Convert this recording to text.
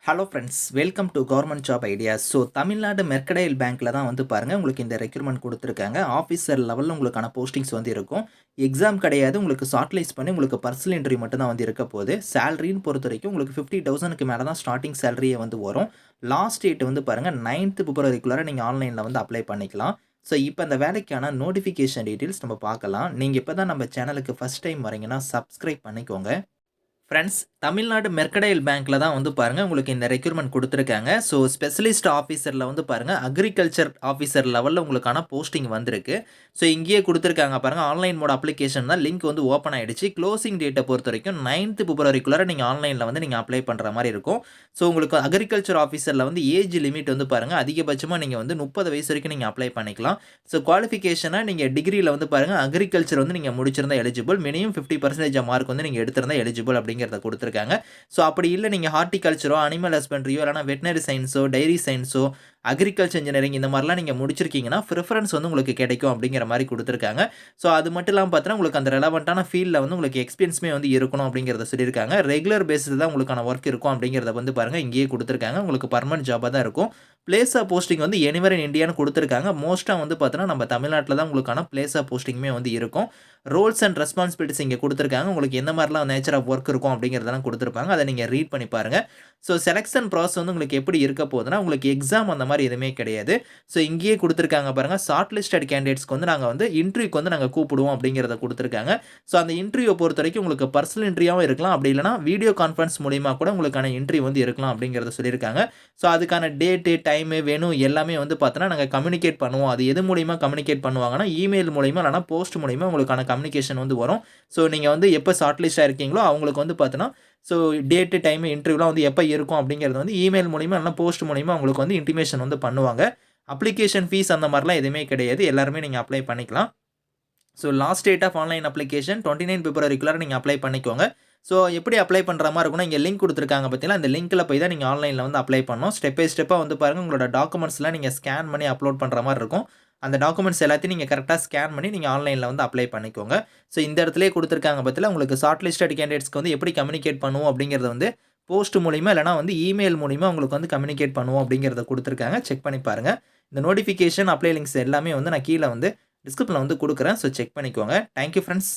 Hello friends, welcome to government job ideas. Tamil Nadu mercantile பேங்க்கில தான் வந்து பாருங்க, உங்களுக்கு இந்த ரெக்ரூட்மெண்ட் குடுத்துருக்காங்க. ஆஃபீசர் லெவல்ல உங்களுக்கான போஸ்டிங்ஸ் வந்து இருக்கும். எக்ஸாம் கிடையாது. உங்களுக்கு ஷார்ட்லிஸ்ட் பண்ணி உங்களுக்கு பர்சனல் இன்டர்வியூ மட்டும் தான் வந்து இருக்க போகுது. சேலரின்னு பொறுத்தவரைக்கும் உங்களுக்கு 50,000க்கு மேல தான் ஸ்டார்ட்டிங் சேலரியே வந்து வரும். லாஸ்ட் டேட் வந்து பாருங்க 9th பிப்ரவரிக்குள்ளார நீங்க ஆன்லைன்ல வந்து அப்ளை பண்ணிக்கலாம். இப்ப இந்த வேலைக்கான நோட்டிஃபிகேஷன் டீட்டெயில்ஸ் நம்ம பார்க்கலாம். நீங்க இப்ப தான் நம்ம சேனலுக்கு ஃபர்ஸ்ட் டைம் வரீங்கன்னா சப்ஸ்கிரைப் பண்ணிக்கோங்க. ஃப்ரெண்ட்ஸ், தமிழ்நாடு மெர்கடைல் பேங்க்கில தான் வந்து பாருங்க, உங்களுக்கு இந்த ரெக்ரூட்மெண்ட் குடுத்துருக்காங்க. ஸ்பெஷலிஸ்ட் ஆஃபீசர்ல வந்து பாருங்க, அக்ரிகல்ச்சர் ஆஃபீசர் லெவல்ல உங்களுக்கான போஸ்டிங் வந்திருக்கு. இங்கேயே குடுத்துருக்காங்க பாருங்க, ஆன்லைன் மோட் அப்ளிகேஷன் தான் லிங்க் வந்து ஓப்பன் ஆயிடுச்சு. க்ளோசிங் டேட்ட பொறுத்தவரைக்கும் 9th பிப்ரவரிக்குள்ளார நீங்க ஆன்லைன்ல வந்து நீங்க அப்ளை பண்ற மாரி இருக்கும். உங்களுக்கு அக்ரிகல்ச்சர் ஆஃபீசர்ல வந்து ஏஜ் லிமிட் வந்து பாருங்க, அதிகபட்சமா நீங்க வந்து 30 வயசு வரைக்கும் நீங்க அப்ளை பண்ணிக்கலாம். குவாலிஃபிகேஷனா நீங்க டிகிரில வந்து பாருங்க, அக்ரிகல்ச்சர் வந்து நீங்க முடிச்சிருந்தா எலிஜிபிள். மினிமம் 50% மார்க் வந்து நீங்க எடுத்திருந்தா எலிஜிபிள் அப்படிங்கிறத குடுத்துருக்காங்க. அப்படி இல்ல நீங்க ஹார்ட்டிகல்ச்சரோ, அனிமல் ஹஸ்பண்ட்ரியோ இல்லனா வெட்டனரி சயன்ஸோ, டைரி சயன்ஸோ, அக்ரிகல்ச்சர் இன்ஜினியரிங் இந்த மாரிலாம் நீங்க முடிச்சிருக்கீங்கன்னா, பிரெஃபரன்ஸ் வந்து உங்களுக்கு கிடைக்கும் அப்படிங்கிற மாரி குடுத்துருக்காங்க. அது மட்டும் இல்லாம பார்த்தீங்கன்னா, உங்களுக்கு அந்த ரெலவென்ட்டான ஃபீல்ட்ல வந்து உங்களுக்கு எக்ஸ்பீரியன்ஸுமே வந்து இருக்கணும் அப்படிங்கிறத சொல்லியிருக்காங்க. ரெகுலர் பேசிஸ்ல தான் உங்களுக்கான ஒர்க் இருக்கும் அப்படிங்கிறத வந்து பாருங்க, இங்கேயே குடுத்துருக்காங்க. உங்களுக்கு பெர்மனன்ட் ஜாபா தான் இருக்கும். பிளேஸ் ஆஃப் போஸ்டிங் வந்து எனிவேர் இன் இண்டியான்னு குடுத்துருக்காங்க. மோஸ்ட்டா வந்து பார்த்தீங்கன்னா, நம்ம தமிழ்நாட்ல தான் உங்களுக்கான பிளேஸ் ஆஃப் போஸ்டிங்குமே வந்து இருக்கும். ரோல்ஸ் அண்ட் ரெஸ்பான்சிபிலிட்டிஸ் இங்க குடுத்துருக்காங்க. உங்களுக்கு எந்த மாரிலாம் நேச்சர் ஆஃப் ஒர்க் இருக்கும் அப்படிங்கிறதெல்லாம் குடுத்துருப்பாங்க. அத நீங்க ரீட் பண்ணி பாருங்க. செலக்ஷன் ப்ராசஸ் வந்து உங்களுக்கு எப்படி இருக்க போகுதுன்னா, உங்களுக்கு எக்ஸாம் அந்த மாரி எதுவுமே கிடையாது. இங்கேயே குடுத்துருக்காங்க பாருங்க, ஷார்ட் லிஸ்டட் கேண்டிடேட்ஸ்க்கு வந்து நாங்க வந்து இன்டர்வியூக்கு வந்து நாங்க கூப்பிடுவோம் அப்படிங்கிறத குடுத்துருக்காங்க. அந்த இன்டர்வியூ பொறுத்தவரைக்கும் உங்களுக்கு பர்சனல் இன்டர்வியூவாவும் இருக்கலாம். அப்படி இல்லன்னா வீடியோ கான்ஃபரன்ஸ் மூலியமா கூட உங்களுக்கான இன்டர்வியூ வந்து இருக்கலாம் அப்படிங்கிறத சொல்லியிருக்காங்க. அதுக்கான டேட்டு, டைமு, வெனு எல்லாமே வந்து பார்த்தோன்னா, நாங்க கம்யூனிகேட் பண்ணுவோம். அது எது மூலியமா கம்யூனிகேட் பண்ணுவாங்கன்னா, இமெயில் மூலியமா இல்லன்னா போஸ்ட் மூலியமா உங்களுக்கான கம்யூனிகேஷன் வந்து வரும். நீங்க வந்து எப்ப ஷார்ட் லிஸ்ட் ஆயிருக்கீங்களோ, அவங்களுக்கு வந்து பார்த்தோன்னா, டேட்டு, டைமு, இன்டர்வியூலாம் வந்து எப்ப இருக்கும் அப்படிங்கிறது வந்து இமெயில் மூலியமா இல்லன்னா போஸ்ட் மூலியமா உங்களுக்கு வந்து இன்டிமேஷன் வந்து பண்ணுவாங்க. அப்ளிகேஷன் ஃபீஸ் அந்த மாரிலாம் எதுவுமே கிடையாது. எல்லாருமே நீங்க அப்ளை பண்ணிக்கலாம். Last date of online application 29 பிப்ரவரிக்குள்ளார நீங்க அப்ளை பண்ணிக்கோங்க. எப்படி அப்ளை பண்ற மாரி இருக்கும்னா, இங்க லிங்க் குடுத்துருக்காங்க பார்த்தீங்களா, அந்த லிங்க்ல போய் தான் நீங்க ஆன்லைன்ல வந்து அப்ளை பண்ணணும். ஸ்டெப் பை ஸ்டெப்பா வந்து பாருங்க, உங்களோட டாக்குமெண்ட்ஸ்லாம் நீங்க ஸ்கேன் பண்ணி அப்லோட் பண்ற மாரி இருக்கும். அந்த டாக்குமெண்ட்ஸ் எல்லாத்தையும் நீங்க கரெக்ட்டா ஸ்கேன் பண்ணி நீங்க ஆன்லைன்ல வந்து அப்ளை பண்ணிக்கோங்க. இந்த இடத்திலேயே குடுத்துருக்காங்க பார்த்தீங்களா, உங்களுக்கு ஷார்ட் லிஸ்டட் கேண்டிடேட்ஸ்க்கு வந்து எப்படி கம்யூனிகேட் பண்ணுவோம் அப்படிங்கிறத வந்து போஸ்ட் மூலியமா இல்லன்னா வந்து இமெயில் மூலியமா உங்களுக்கு வந்து கம்யூனிகேட் பண்ணுவோம் அப்படிங்கிறத குடுத்துருக்காங்க. செக் பண்ணி பாருங்க. இந்த நோட்டிஃபிகேஷன், அப்ளை லிங்க்ஸ் எல்லாமே வந்து நான் கீழ வந்து டிஸ்கிரிப்ஷன்ல வந்து குடுக்குறேன். செக் பண்ணிக்கோங்க. Thank you friends.